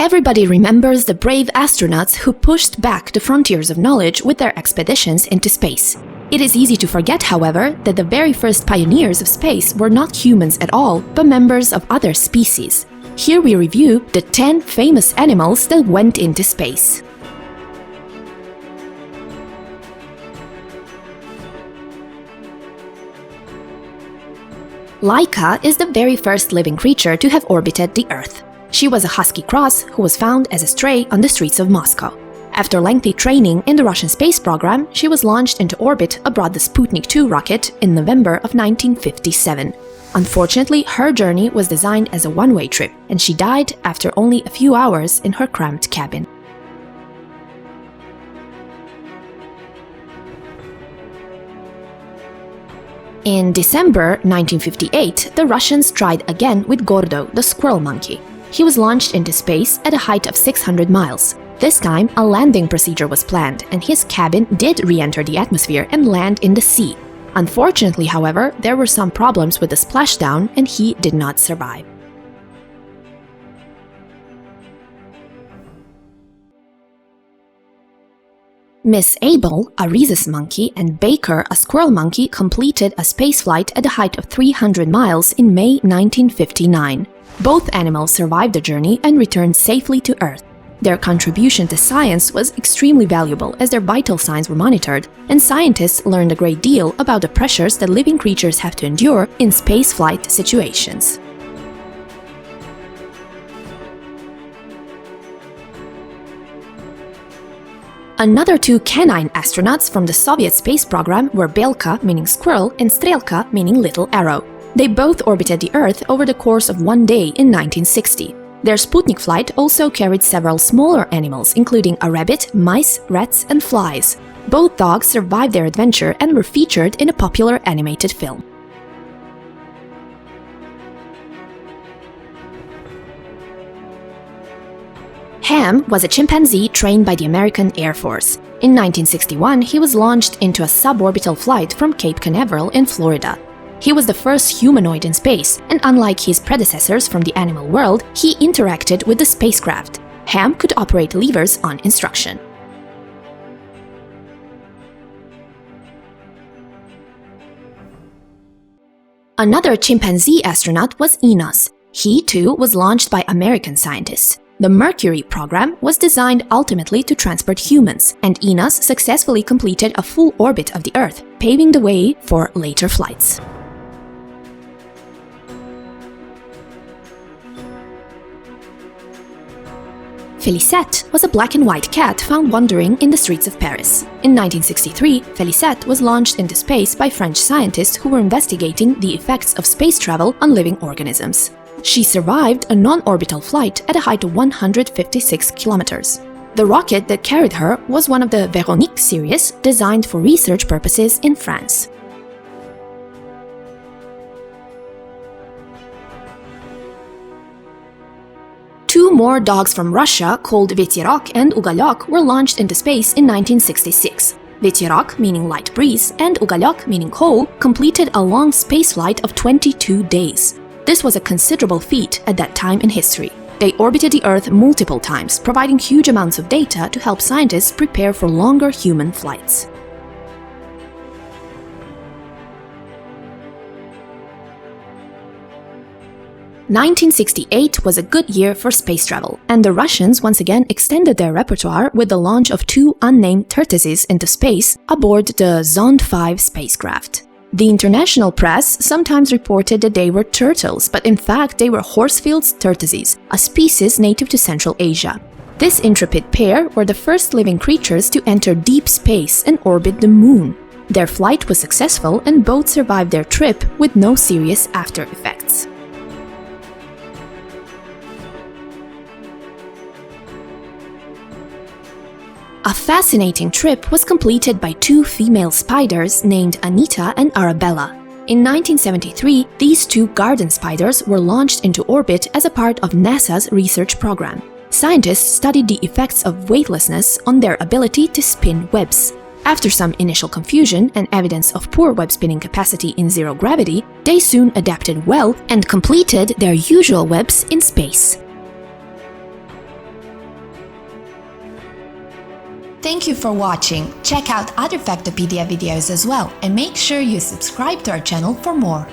Everybody remembers the brave astronauts who pushed back the frontiers of knowledge with their expeditions into space. It is easy to forget, however, that the very first pioneers of space were not humans at all, but members of other species. Here we review the 10 famous animals that went into space. Laika is the very first living creature to have orbited the Earth. She was a husky cross who was found as a stray on the streets of Moscow. After lengthy training in the Russian space program, she was launched into orbit aboard the Sputnik 2 rocket in November of 1957. Unfortunately, her journey was designed as a one-way trip, and she died after only a few hours in her cramped cabin. In December 1958, the Russians tried again with Gordo, the squirrel monkey. He was launched into space at a height of 600 miles. This time, a landing procedure was planned, and his cabin did re-enter the atmosphere and land in the sea. Unfortunately, however, there were some problems with the splashdown, and he did not survive. Miss Abel, a rhesus monkey, and Baker, a squirrel monkey, completed a spaceflight at a height of 300 miles in May 1959. Both animals survived the journey and returned safely to Earth. Their contribution to science was extremely valuable as their vital signs were monitored, and scientists learned a great deal about the pressures that living creatures have to endure in spaceflight situations. Another two canine astronauts from the Soviet space program were Belka, meaning squirrel, and Strelka, meaning little arrow. They both orbited the Earth over the course of one day in 1960. Their Sputnik flight also carried several smaller animals, including a rabbit, mice, rats, and flies. Both dogs survived their adventure and were featured in a popular animated film. Ham was a chimpanzee trained by the American Air Force. In 1961, he was launched into a suborbital flight from Cape Canaveral in Florida. He was the first humanoid in space, and unlike his predecessors from the animal world, he interacted with the spacecraft. Ham could operate levers on instruction. Another chimpanzee astronaut was Ennis. He, too, was launched by American scientists. The Mercury program was designed ultimately to transport humans, and Ennis successfully completed a full orbit of the Earth, paving the way for later flights. Felice was a black and white cat found wandering in the streets of Paris. In 1963, Felice was launched into space by French scientists who were investigating the effects of space travel on living organisms. She survived a non-orbital flight at a height of 156 kilometers. The rocket that carried her was one of the Véronique series, designed for research purposes in France. Two more dogs from Russia, called Turok and Ugalyok, were launched into space in 1966. Turok, meaning light breeze, and Ugalyok, meaning coal, completed a long spaceflight of 22 days. This was a considerable feat at that time in history. They orbited the Earth multiple times, providing huge amounts of data to help scientists prepare for longer human flights. (1968) was a good year for space travel, and the Russians once again extended their repertoire with the launch of two unnamed tortoises into space aboard the Zond 5 spacecraft. The international press sometimes reported that they were turtles, but in fact they were Horsfield's tortoises, a species native to Central Asia. This intrepid pair were the first living creatures to enter deep space and orbit the Moon. Their flight was successful, and both survived their trip with no serious after effects. A fascinating trip was completed by two female spiders named Anita and Arabella. In 1973, these two garden spiders were launched into orbit as a part of NASA's research program. Scientists studied the effects of weightlessness on their ability to spin webs. After some initial confusion and evidence of poor web spinning capacity in zero gravity, they soon adapted well and completed their usual webs in space. Thank you for watching. Check out other Factopedia videos as well, and make sure you subscribe to our channel for more.